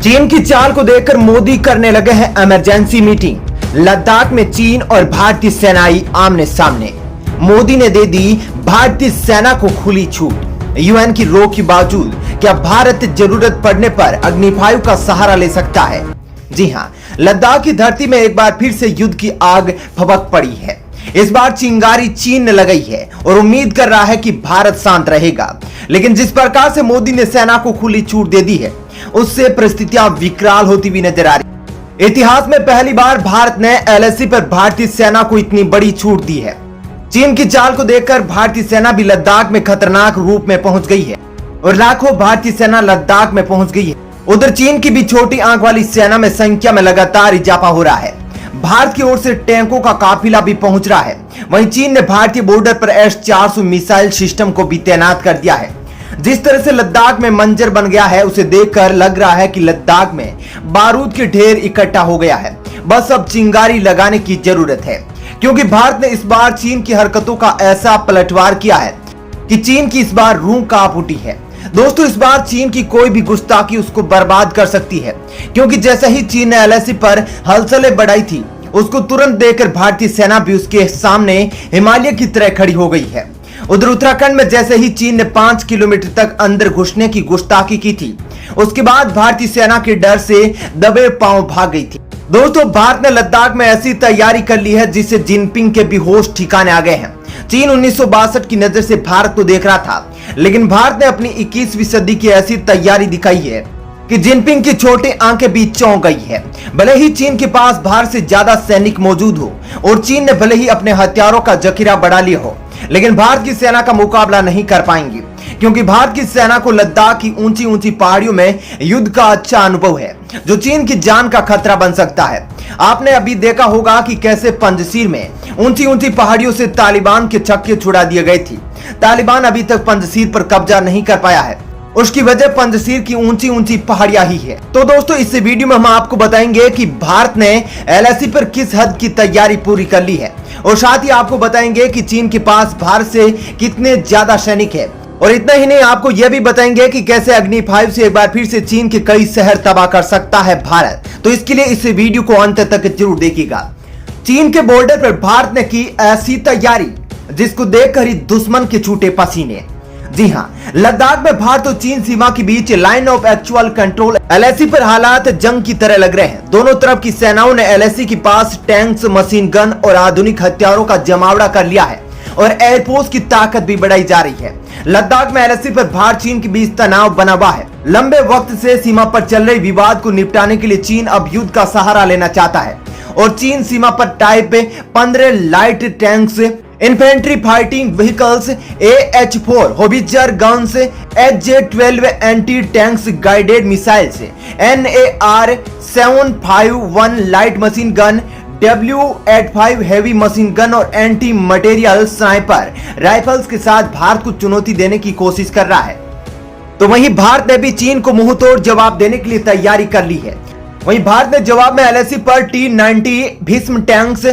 चीन की चाल को देखकर मोदी करने लगे हैं इमरजेंसी मीटिंग। लद्दाख में चीन और भारतीय सेनाएं आमने सामने। मोदी ने दे दी भारतीय सेना को खुली छूट। यूएन की रोक के बावजूद क्या भारत जरूरत पड़ने पर अग्निफायु का सहारा ले सकता है? जी हां, लद्दाख की धरती में एक बार फिर से युद्ध की आग भभक पड़ी है। इस बार चिंगारी चीन ने लगाई है और उम्मीद कर रहा है कि भारत शांत रहेगा। लेकिन जिस प्रकार से मोदी ने सेना को खुली छूट दे दी है, उससे परिस्थितियां विकराल होती हुई नजर आ रही। इतिहास में पहली बार भारत ने एलएसी पर भारतीय सेना को इतनी बड़ी छूट दी है। चीन की चाल को देखकर भारतीय सेना भी लद्दाख में खतरनाक रूप में पहुंच गई है और लाखों भारतीय सेना लद्दाख में पहुंच गई है। उधर चीन की भी छोटी आंख वाली सेना में संख्या में लगातार इजाफा हो रहा है। भारत की ओर से टैंकों का काफिला भी पहुंच रहा है। वहीं चीन ने भारतीय बॉर्डर पर S-400 मिसाइल सिस्टम को भी तैनात कर दिया है। जिस तरह से लद्दाख में मंजर बन गया है, उसे देखकर लग रहा है कि लद्दाख में बारूद के ढेर इकट्ठा हो गया है। बस अब चिंगारी लगाने की जरूरत है, क्योंकि भारत ने इस बार चीन की हरकतों का ऐसा पलटवार किया है कि चीन की इस बार रूह कांप उठी है। दोस्तों, इस बार चीन की कोई भी गुस्ताखी उसको बर्बाद कर सकती है, क्योंकि जैसे ही चीन ने एलएसी पर हलचलें बढ़ाई थी, उसको तुरंत देखकर भारतीय सेना भी उसके सामने हिमालय की तरह खड़ी हो गई है। उधर उत्तराखंड में जैसे ही चीन ने 5 किलोमीटर तक अंदर घुसने की गुस्ताखी की थी, उसके बाद भारतीय सेना के डर से दबे पांव भाग गई थी। दोस्तों, भारत ने लद्दाख में ऐसी तैयारी कर ली है जिससे जिनपिंग के भी होश ठिकाने आ गए हैं। चीन 1962 की नजर से भारत को देख रहा था, लेकिन भारत ने अपनी 21वीं सदी की ऐसी तैयारी दिखाई है कि जिनपिंग की छोटी आंखें भी चौंक गई है। भले ही चीन के पास भारत से ज्यादा सैनिक मौजूद हो और चीन ने भले ही अपने हथियारों का जखीरा बढ़ा लिया हो, लेकिन भारत की सेना का मुकाबला नहीं कर पाएंगी, क्योंकि भारत की सेना को लद्दाख की ऊंची ऊंची पहाड़ियों में युद्ध का अच्छा अनुभव है, जो चीन की जान का खतरा बन सकता है। आपने अभी देखा होगा कि कैसे पंजशीर में ऊंची ऊंची पहाड़ियों से तालिबान के छक्के छुड़ा दिए गए थे। तालिबान अभी तक पंजशीर पर कब्जा नहीं कर पाया है। उसकी वजह पंजशीर की ऊंची ऊंची पहाड़ियां ही है। तो दोस्तों, इस वीडियो में हम आपको बताएंगे कि भारत ने एलएसी पर किस हद की तैयारी पूरी कर ली है, और साथ ही आपको बताएंगे कि चीन के पास भारत से कितने ज्यादा सैनिक है। और इतना ही नहीं, आपको यह भी बताएंगे कि कैसे अग्नि-5 से एक बार फिर से चीन के कई शहर तबाह कर सकता है भारत। तो इसके लिए इस वीडियो को अंत तक जरूर देखिएगा। चीन के बॉर्डर पर भारत ने की ऐसी तैयारी जिसको देखकर ही दुश्मन के छूटे पसीने। जी हां, लद्दाख में भारत और चीन सीमा के बीच line of actual control LAC पर हालात जंग की तरह लग रहे हैं। दोनों तरफ की सेनाओं ने एलएसी के पास टैंक्स, मशीन गन और आधुनिक हथियारों का जमावड़ा कर लिया है और एयरफोर्स की ताकत भी बढ़ाई जा रही है। लद्दाख में एलएसी पर भारत चीन के बीच तनाव बना हुआ है। लंबे वक्त से सीमा पर चल रहे विवाद को निपटाने के लिए चीन अब युद्ध का सहारा लेना चाहता है और चीन सीमा पर type 15 light tanks, infantry fighting vehicles, AH-4 howitzer guns, HJ-12 anti tanks guided missiles, NAR-751 light machine gun, W-85 heavy machine gun और एंटी मटेरियल स्नाइपर राइफल्स के साथ भारत को चुनौती देने की कोशिश कर रहा है। तो वहीं भारत ने भी चीन को मुंहतोड़ जवाब देने के लिए तैयारी कर ली है। वहीं भारत ने जवाब में एलएसी पर T-90 भीष्म टैंक्स,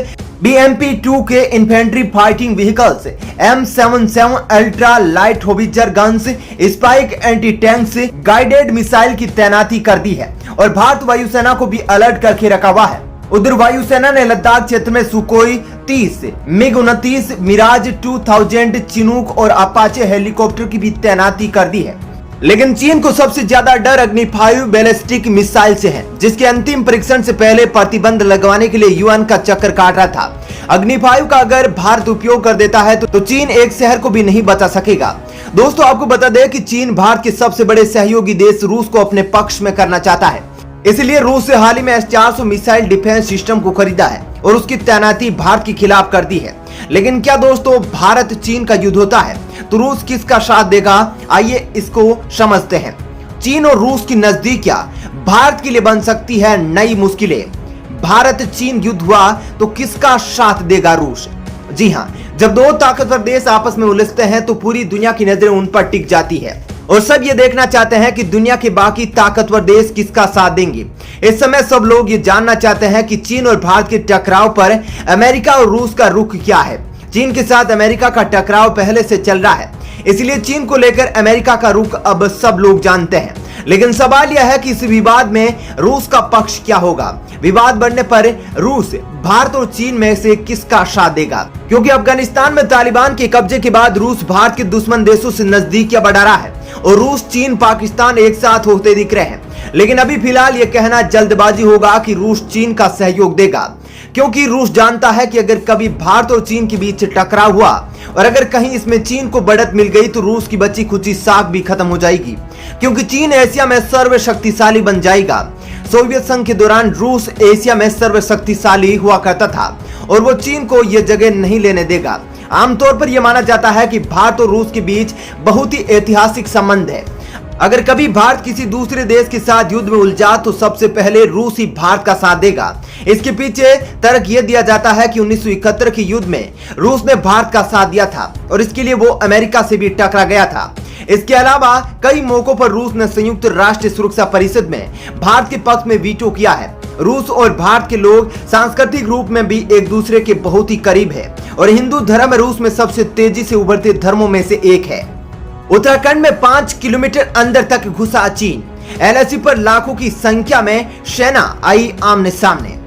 BMP-2 के infantry fighting vehicles, M77 ultra light howitzer guns, spike anti tanks guided missile की तैनाती कर दी है और भारत वायुसेना को भी अलर्ट करके रखा हुआ है। उधर वायुसेना ने लद्दाख क्षेत्र में सुकोई 30, MiG-29, मिराज 2000 चिनूक और अपाचे हेलीकॉप्टर की भी तैनाती कर दी है। लेकिन चीन को सबसे ज्यादा डर अग्नि-5 बैलिस्टिक मिसाइल से है, जिसके अंतिम परीक्षण से पहले प्रतिबंध लगवाने के लिए यूएन का चक्कर काट रहा था। अग्नि-5 का अगर भारत उपयोग कर देता है तो चीन एक शहर को भी नहीं बचा सकेगा। दोस्तों, आपको बता दें कि चीन भारत के सबसे बड़े सहयोगी देश रूस को अपने पक्ष में करना चाहता है। इसलिए रूस से हाल ही में S-400 मिसाइल डिफेंस सिस्टम को खरीदा है और उसकी तैनाती भारत के खिलाफ कर दी है। लेकिन क्या दोस्तों, भारत चीन का युद्ध होता है तो रूस किसका साथ देगा? आइए इसको समझते हैं। चीन और रूस की नजदीकियां भारत के लिए बन सकती है नई मुश्किलें। भारत चीन युद्ध हुआ तो किसका साथ देगा रूस? जी हां, जब दो ताकतवर देश आपस में उलझते हैं तो पूरी दुनिया की नजरें उन पर टिक जाती है और सब ये देखना चाहते हैं कि दुनिया के बाकी ताकतवर देश किसका साथ देंगे। इस समय सब लोग ये जानना चाहते हैं कि चीन और भारत के टकराव पर अमेरिका और रूस का रुख क्या है। चीन के साथ अमेरिका का टकराव पहले से चल रहा है, इसलिए चीन को लेकर अमेरिका का रुख अब सब लोग जानते हैं। लेकिन सवाल यह है कि इस विवाद में रूस का पक्ष क्या होगा। विवाद बढ़ने पर रूस भारत और चीन में से किसका साथ देगा, क्योंकि अफगानिस्तान में तालिबान के कब्जे के बाद रूस भारत के दुश्मन देशों से नजदीकियां बढ़ा रहा है और रूस, चीन, पाकिस्तान एक साथ होते दिख रहे हैं। लेकिन अभी फिलहाल यह कहना जल्दबाजी होगा कि रूस चीन का सहयोग देगा, क्योंकि रूस जानता है कि अगर कभी भारत और चीन के बीच टकराव हुआ और अगर कहीं इसमें चीन को बढ़त मिल गई तो रूस की बची खुची साख भी खत्म हो जाएगी, क्योंकि चीन एशिया में सर्वशक्तिशाली बन जाएगा। सोवियत संघ के दौरान रूस एशिया में सर्वशक्तिशाली हुआ करता था और वो चीन को यह जगह नहीं लेने देगा। आमतौर पर यह माना जाता है कि भारत और रूस के बीच बहुत ही ऐतिहासिक संबंध है। अगर कभी भारत किसी दूसरे देश के साथ युद्ध में उलझा तो सबसे पहले रूस ही भारत का साथ देगा। इसके पीछे तर्क यह दिया जाता है कि 1971 के युद्ध में रूस ने भारत का साथ दिया था और इसके लिए वो अमेरिका से भी टकरा गया था। इसके अलावा कई मौकों पर रूस ने संयुक्त राष्ट्र सुरक्षा परिषद में भारत के पक्ष में वीटो किया है। रूस और भारत के लोग सांस्कृतिक रूप में भी एक दूसरे के बहुत ही करीब है और हिंदू धर्म रूस में सबसे तेजी से उभरते धर्मों में से एक है। उत्तराखंड में 5 किलोमीटर अंदर तक घुसा चीन, एलएसी पर लाखों की संख्या में सेना आई आमने सामने।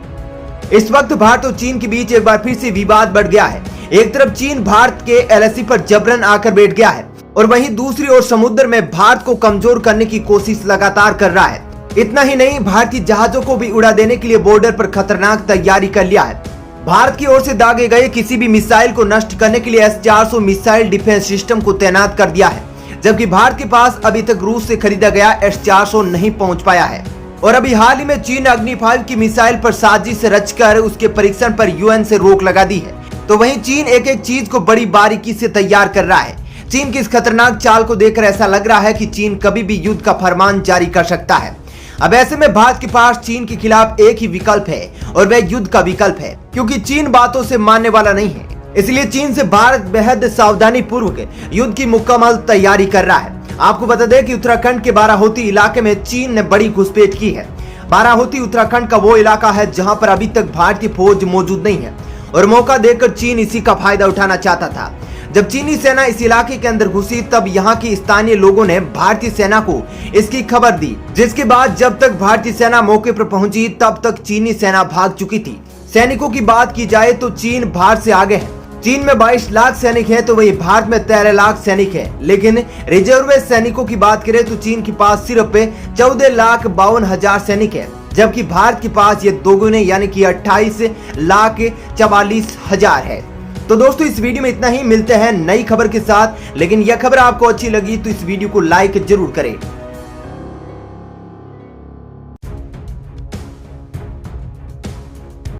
इस वक्त भारत और चीन के बीच एक बार फिर से विवाद बढ़ गया है। एक तरफ चीन भारत के एलएसी पर जबरन आकर बैठ गया है और वहीं दूसरी ओर समुद्र में भारत को कमजोर करने की कोशिश लगातार कर रहा है। इतना ही नहीं, भारतीय जहाजों को भी उड़ा देने के लिए बॉर्डर पर खतरनाक तैयारी कर लिया है। भारत की ओर से दागे गए किसी भी मिसाइल को नष्ट करने के लिए S-400 मिसाइल डिफेंस सिस्टम को तैनात कर दिया है, जबकि भारत के पास अभी तक रूस से खरीदा गया S-400 नहीं पहुंच पाया है। और अभी हाल ही में चीन अग्नि 5 की मिसाइल पर साजिश रचकर उसके परीक्षण पर UN से रोक लगा दी है। तो वहीं चीन एक एक चीज को बड़ी बारीकी से तैयार कर रहा है। चीन की इस खतरनाक चाल को देखकर ऐसा लग रहा है कि चीन कभी भी युद्ध का फरमान जारी कर सकता है। अब ऐसे में भारत के पास चीन के खिलाफ एक ही विकल्प है और वह युद्ध का विकल्प है, क्योंकि चीन बातों से मानने वाला नहीं है। इसलिए चीन से भारत बेहद सावधानी पूर्वक युद्ध की मुकम्मल तैयारी कर रहा है। आपको बता दें कि उत्तराखंड के बाराहोती इलाके में चीन ने बड़ी घुसपैठ की है। बाराहोती उत्तराखंड का वो इलाका है जहां पर अभी तक भारतीय फौज मौजूद नहीं है और मौका देखकर चीन इसी का फायदा उठाना चाहता था। जब चीनी सेना इस इलाके के अंदर घुसी तब यहाँ की स्थानीय लोगों ने भारतीय सेना को इसकी खबर दी, जिसके बाद जब तक भारतीय सेना मौके पर पहुंची तब तक चीनी सेना भाग चुकी थी। सैनिकों की बात की जाए तो चीन भारत से आगे है। चीन में 22 लाख सैनिक हैं तो वही भारत में 13 लाख सैनिक हैं। लेकिन रिजर्व सैनिकों की बात करें तो चीन के पास सिर्फ 14,52,000 सैनिक है, जबकि भारत के पास ये दोगुने यानी कि 28,44,000 है। तो दोस्तों इस वीडियो में इतना ही। मिलते हैं नई खबर के साथ, लेकिन यह खबर आपको अच्छी लगी तो इस वीडियो को लाइक जरूर करें।